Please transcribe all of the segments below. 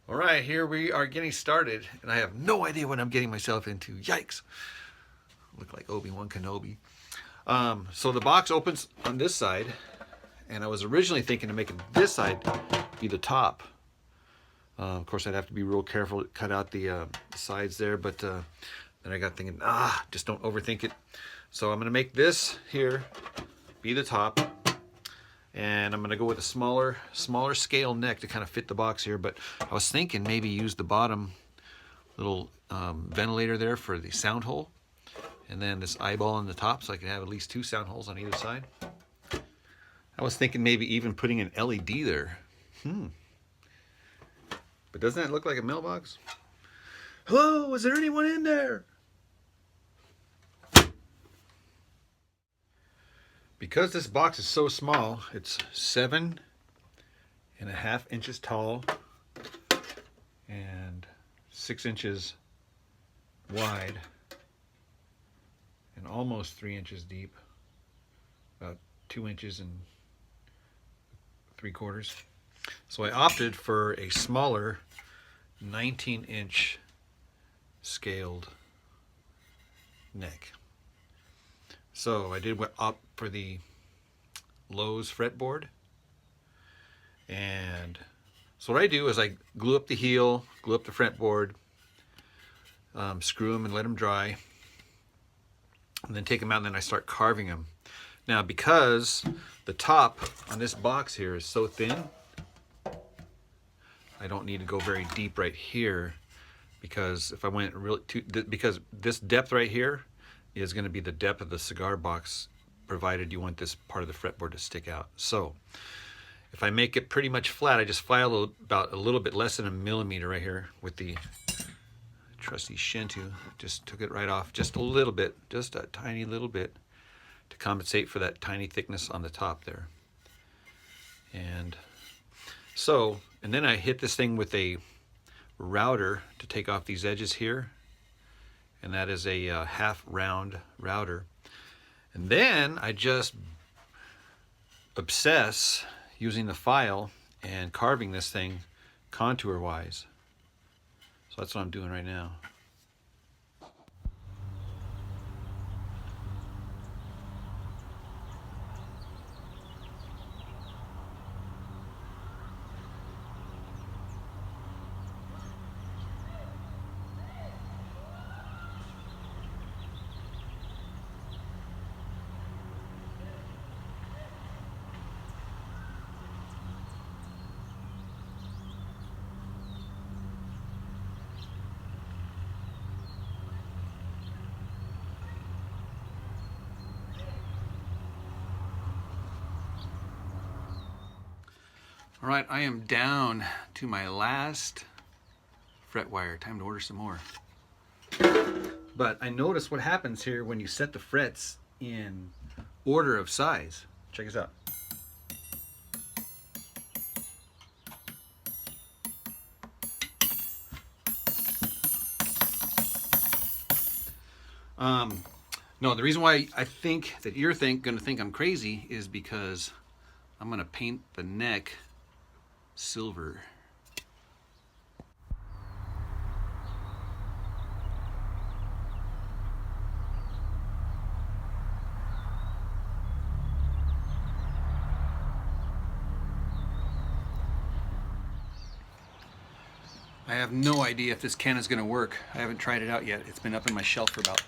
All right, here we are getting started, and I have no idea what I'm getting myself into. Yikes! Look like Obi-Wan Kenobi. So the box opens on this side, and I was originally thinking of making this side be the top. Of course, I'd have to be real careful to cut out the sides there, but then I got thinking, just don't overthink it. So I'm going to make this here be the top, and I'm going to go with a smaller scale neck to kind of fit the box here. But I was thinking maybe use the bottom little ventilator there for the sound hole, and then this eyeball on the top so I can have at least 2 sound holes on either side. I was thinking maybe even putting an LED there. But doesn't that look like a mailbox? Hello, is there anyone in there? Because this box is so small, it's 7.5 inches tall and 6 inches wide and almost 3 inches deep, about 2 inches and 3/4. So I opted for a smaller 19-inch scaled neck. So I did opt for the Lowe's fretboard. And so what I do is I glue up the heel, glue up the fretboard, screw them and let them dry, and then take them out, and then I start carving them. Now, because the top on this box here is so thin, I don't need to go very deep right here, because if I went really too, because this depth right here is going to be the depth of the cigar box, provided you want this part of the fretboard to stick out. So if I make it pretty much flat, I just file about a little bit less than 1 millimeter right here with the trusty Shinto. Just took it right off just a little bit, just a tiny little bit, to compensate for that tiny thickness on the top there. And so, and then I hit this thing with a router to take off these edges here, and that is a half round router. And then I just obsess using the file and carving this thing contour wise. So that's what I'm doing right now. All right, I am down to my last fret wire. Time to order some more. But I noticed what happens here when you set the frets in order of size. Check this out. No, the reason why I think that you're gonna think I'm crazy is because I'm gonna paint the neck silver. I have no idea if this can is going to work. I haven't tried it out yet. It's been up in my shelf for about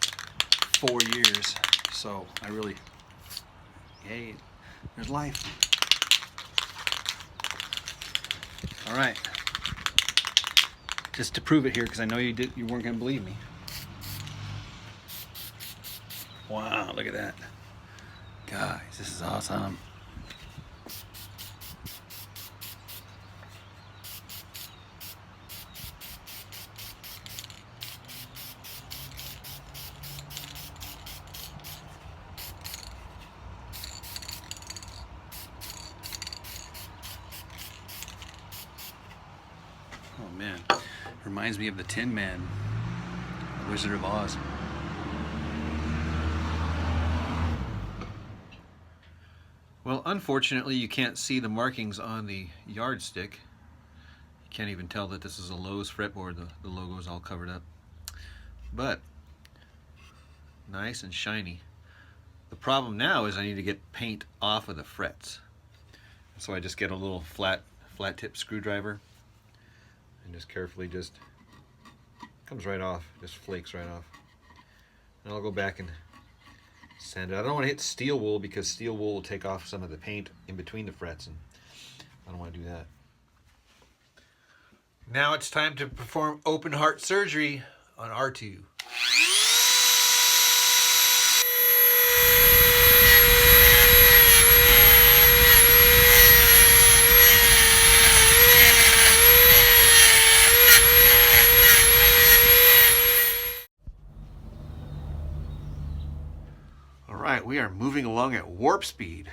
4 years, so I really, hey, there's life. All right, just to prove it here, because I know you weren't going to believe me. Wow, look at that. Guys, this is awesome. Oh man, reminds me of the Tin Man, Wizard of Oz. Well, unfortunately, you can't see the markings on the yardstick. You can't even tell that this is a Lowe's fretboard. The logo is all covered up. But nice and shiny. The problem now is I need to get paint off of the frets. So I just get a little flat tip screwdriver and just carefully comes right off, just flakes right off. And I'll go back and sand it. I don't want to hit steel wool because steel wool will take off some of the paint in between the frets, and I don't want to do that. Now it's time to perform open heart surgery on R2. All right, we are moving along at warp speed.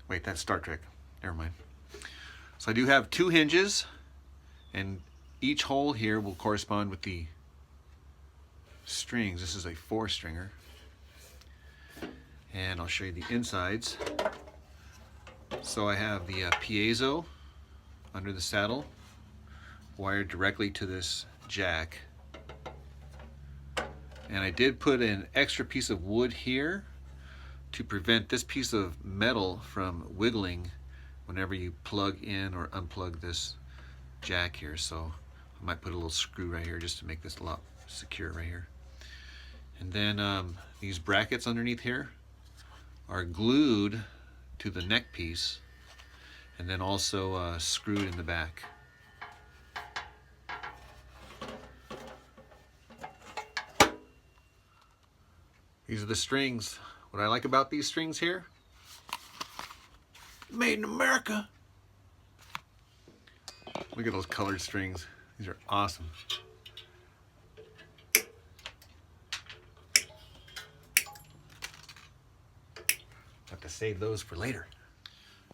Wait, that's Star Trek. Never mind. So I do have 2 hinges, and each hole here will correspond with the strings. This is a 4-stringer. And I'll show you the insides. So I have the piezo under the saddle wired directly to this jack. And I did put an extra piece of wood here to prevent this piece of metal from wiggling whenever you plug in or unplug this jack here. So I might put a little screw right here just to make this a lot secure right here. And then these brackets underneath here are glued to the neck piece and then also screwed in the back. These are the strings. What I like about these strings here, made in America. Look at those colored strings. These are awesome. Have to save those for later.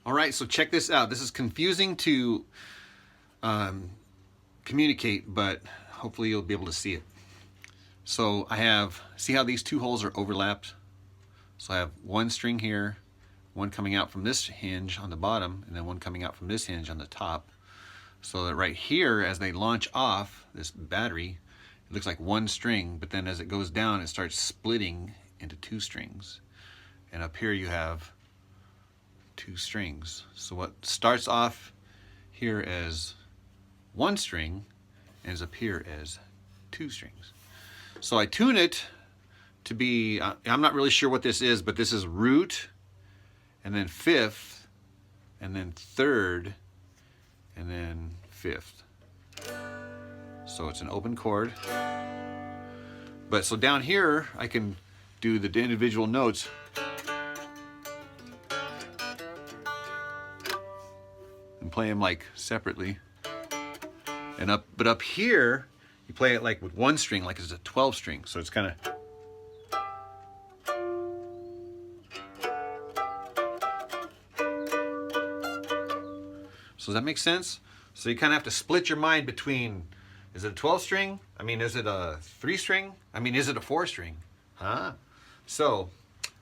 All right, so check this out. This is confusing to communicate, but hopefully you'll be able to see it. So I have, see how these 2 holes are overlapped? So I have 1 string here, 1 coming out from this hinge on the bottom, and then 1 coming out from this hinge on the top. So that right here, as they launch off this battery, it looks like 1 string, but then as it goes down, it starts splitting into 2 strings. And up here you have 2 strings. So what starts off here as 1 string ends up here as 2 strings. So I tune it to be, I'm not really sure what this is, but this is root, and then 5th, and then 3rd, and then 5th. So it's an open chord. But so down here, I can do the individual notes. And play them like separately. And but up here, you play it like with 1 string, like it's a 12 string. So it's kind of. So does that make sense? So you kind of have to split your mind between, is it a 12 string? I mean, is it a 3 string? I mean, is it a 4 string? Huh? So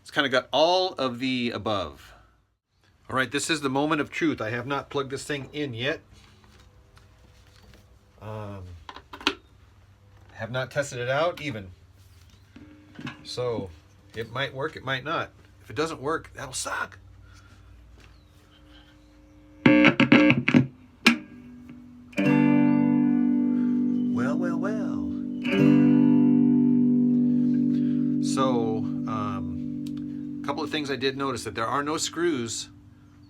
it's kind of got all of the above. All right, this is the moment of truth. I have not plugged this thing in yet. Have not tested it out even. So it might work, it might not. If it doesn't work, that'll suck. Well. So a couple of things I did notice, that there are no screws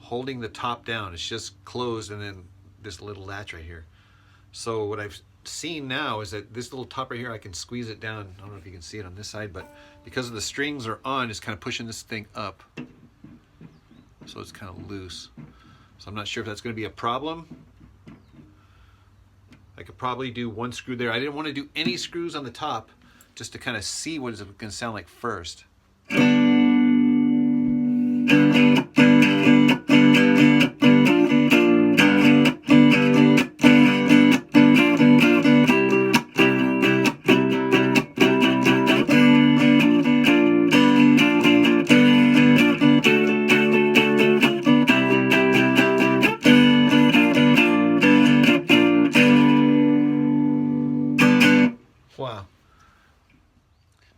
holding the top down. It's just closed and then this little latch right here. So what I've seen now is that this little top right here, I can squeeze it down. I don't know if you can see it on this side, but because of the strings are on, it's kind of pushing this thing up. So it's kind of loose. So I'm not sure if that's going to be a problem. I could probably do 1 screw there. I didn't want to do any screws on the top just to kind of see what it's going to sound like first.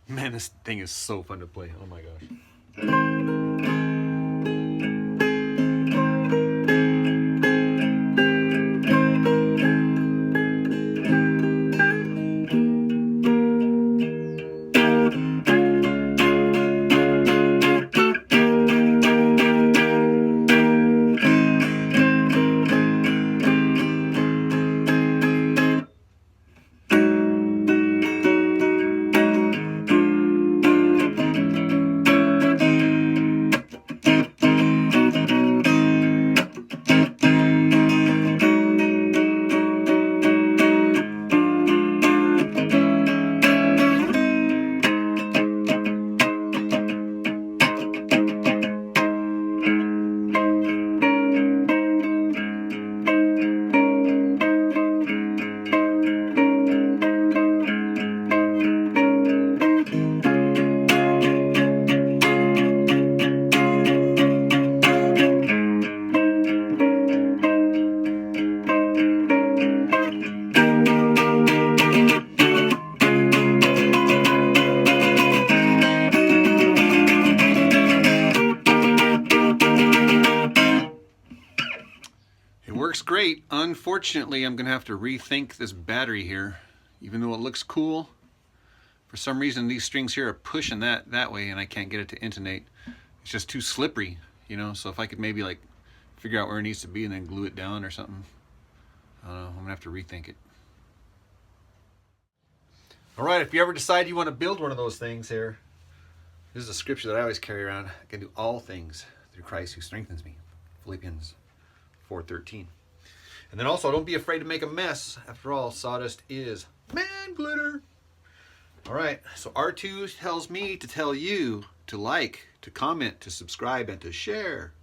Man, this thing is so fun to play. Oh my gosh. Works great. Unfortunately, I'm going to have to rethink this battery here. Even though it looks cool, for some reason these strings here are pushing that way and I can't get it to intonate. It's just too slippery, you know, so if I could maybe like figure out where it needs to be and then glue it down or something. I don't know, I'm going to have to rethink it. Alright, if you ever decide you want to build one of those things here, this is a scripture that I always carry around. I can do all things through Christ who strengthens me. Philippians 4:13. And then also, don't be afraid to make a mess. After all, sawdust is man glitter. All right, so R2 tells me to tell you to like, to comment, to subscribe, and to share.